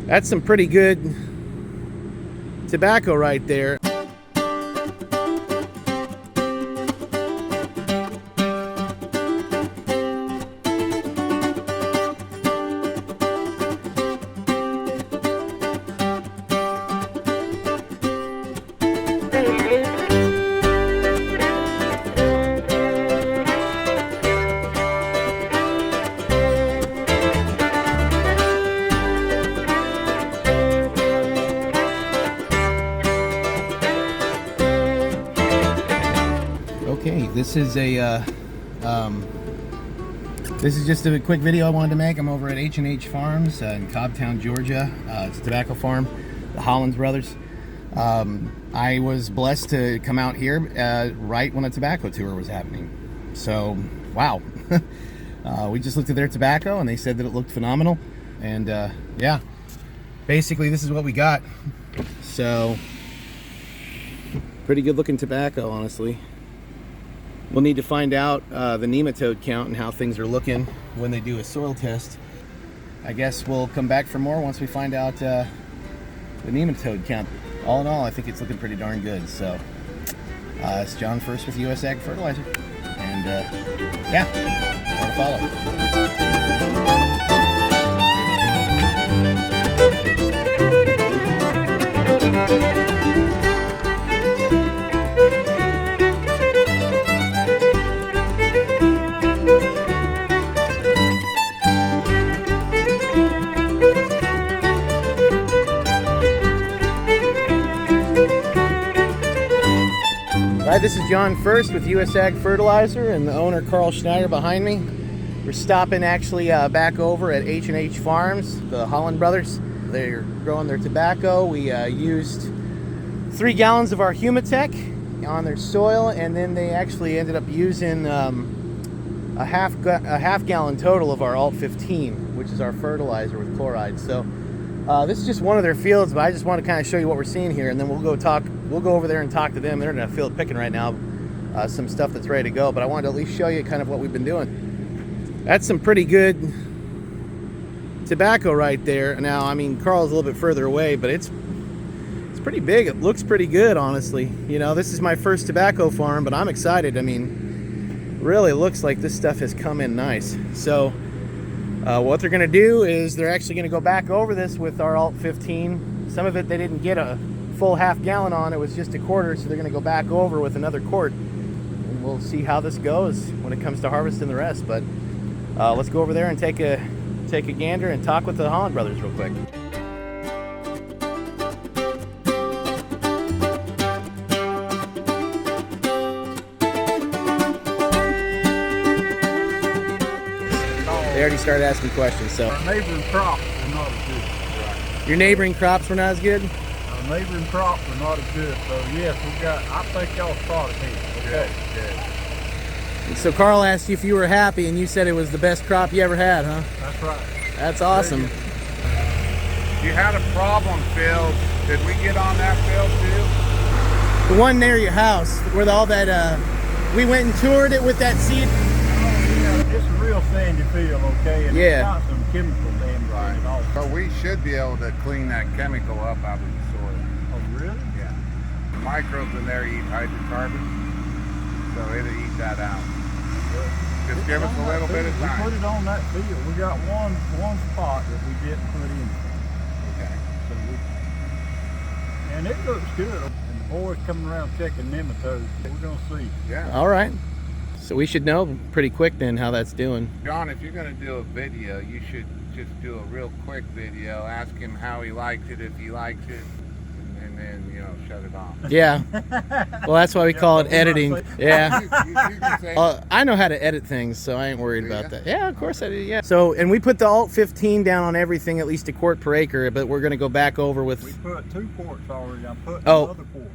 That's some pretty good tobacco right there. Okay, this is just a quick video I wanted to make. I'm over at H&H Farms in Cobbtown, Georgia. It's a tobacco farm, the Holland brothers. I was blessed to come out here right when a tobacco tour was happening. So, wow. We just looked at their tobacco and they said that it looked phenomenal. And yeah, basically this is what we got. So, pretty good looking tobacco, honestly. We'll need to find out the nematode count and how things are looking when they do a soil test. I guess we'll come back for more once we find out the nematode count. All in all, I think it's looking pretty darn good. So it's John First with US Ag Fertilizer. And yeah, more to follow. Hi, this is John First with US Ag Fertilizer and the owner Carl Schneider behind me. We're stopping actually back over at H&H Farms, the Holland brothers. They're growing their tobacco. We used 3 gallons of our Huma-Tec on their soil, and then they actually ended up using a half gallon total of our ALT-15, which is our fertilizer with chloride. So this is just one of their fields, but I just want to kind of show you what we're seeing here, and then we'll go over there and talk to them. They're in a field picking right now, some stuff that's ready to go, but I wanted to at least show you kind of what we've been doing. That's some pretty good tobacco right there. Now, I mean, Carl's a little bit further away, but it's pretty big. It looks pretty good, honestly. You know, this is my first tobacco farm, but I'm excited. I mean, really looks like this stuff has come in nice. So what they're going to do is they're actually going to go back over this with our ALT-15. Some of it they didn't get a full half gallon on, it was just a quarter, so they're going to go back over with another quart, and we'll see how this goes when it comes to harvesting the rest. But let's go over there and take a gander and talk with the Holland brothers real quick. They already started asking questions. So our neighboring crops were not as good. Right. Your neighboring crops were not as good? Our neighboring crops were not as good. So yes, I think y'all spotted me. Okay. Good. So Carl asked you if you were happy, and you said it was the best crop you ever had, huh? That's right. That's awesome. You had a problem field. Did we get on that field too? The one near your house, where all that, we went and toured it with that seed. It's a real sandy field, okay? And yeah. It's got some chemical damage right. in it also. So we should be able to clean that chemical up out of the soil. Oh, really? Yeah. The microbes in there eat hydrocarbons, so it'll eat that out. Just give us a little bit of time. We put it on that field. We got one spot that we didn't put in. Okay. So and it looks good. And the boys coming around checking nematodes. We're gonna see. Yeah. All right. So we should know pretty quick then how that's doing. John, if you're going to do a video, you should just do a real quick video. Ask him how he liked it, if he likes it, and then, you know, shut it off. Yeah. Well, that's why we call it editing. Yeah. You can say, I know how to edit things, so I ain't worried about that. Yeah, of course I do, yeah. So, and we put the ALT-15 down on everything, at least a quart per acre, but we're going to go back over with... We put 2 quarts already. I'm putting another quart.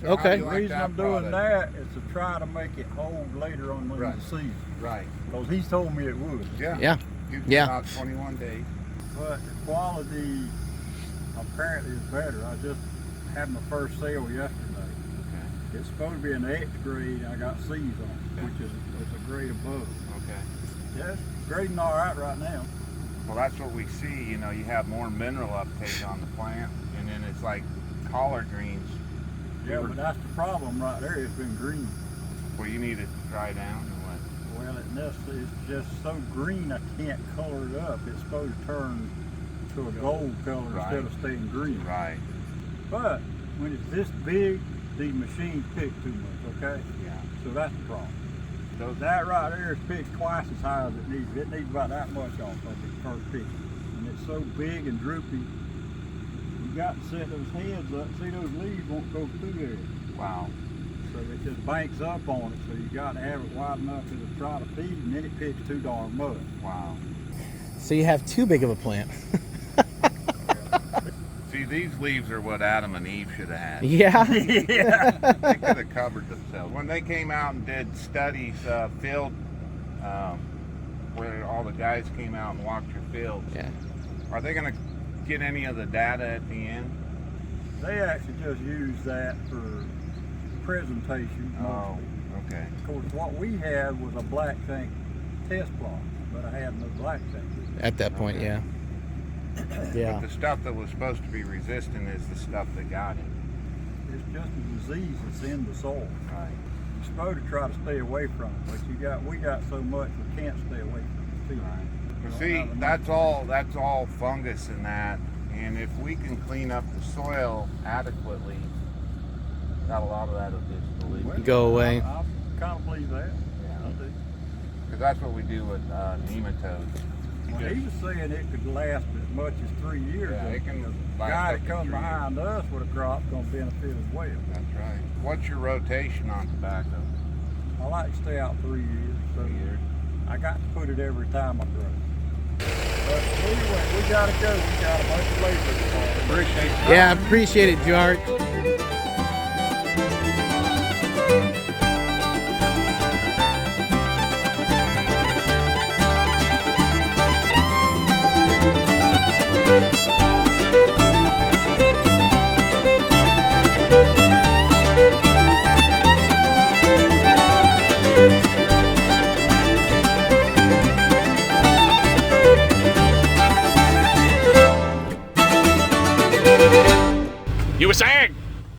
so okay. The reason I'm doing that is to try to make it hold later on in the season. Right. Because he's told me it would. Yeah. Yeah. Usually about 21 days. But the quality apparently is better. I just had my first sale yesterday. Okay. It's supposed to be an X grade. I got C's on it, which is a grade above. Okay. Yeah, it's grading all right now. Well, that's what we see. You know, you have more mineral uptake on the plant, and then it's like collard greens. Yeah, but that's the problem right there. It's been green. Well, you need it to dry down or what? Well, it's just so green I can't color it up. It's supposed to turn to a gold color instead of staying green. Right. But when it's this big, these machines pick too much, okay? Yeah. So that's the problem. So that right there is picked twice as high as it needs. It needs about that much off of it first pick. And it's so big and droopy, you got to set those heads up. See, those leaves won't go through there. Wow. So it just banks up on it. So you got to have it wide enough to try to feed, and then it picks too darn much. Wow. So you have too big of a plant. See, these leaves are what Adam and Eve should have had. Yeah. Yeah. They could have covered themselves. When they came out and did studies, field, where all the guys came out and walked your fields, Yeah. are they going to get any of the data at the end? They actually just use that for presentation mostly. Okay. Of course, what we had was a black tank test plot, but I had no black tank. At that point, Okay. yeah. Yeah. But the stuff that was supposed to be resistant is the stuff that got it. It's just a disease that's in the soil. Right. You're supposed to try to stay away from it, but we got so much we can't stay away from it. See? Right. We But don't see, have enough. that's all fungus in that, and if we can clean up the soil adequately, got a lot of that will just delete. Well, Go away. I kind of believe that. Yeah. I do. Because that's what we do with nematodes. Well, he was saying it could last as much as 3 years. Yeah, it can The last guy up that to comes 3 years. behind us with a crop's going to benefit as well. That's right. What's your rotation on tobacco? I like to stay out 3 years, so 3 years. I got to put it every time I grow. But anyway, we got to go. We got a bunch of labor tomorrow. Appreciate it. Yeah, I appreciate it, George. USA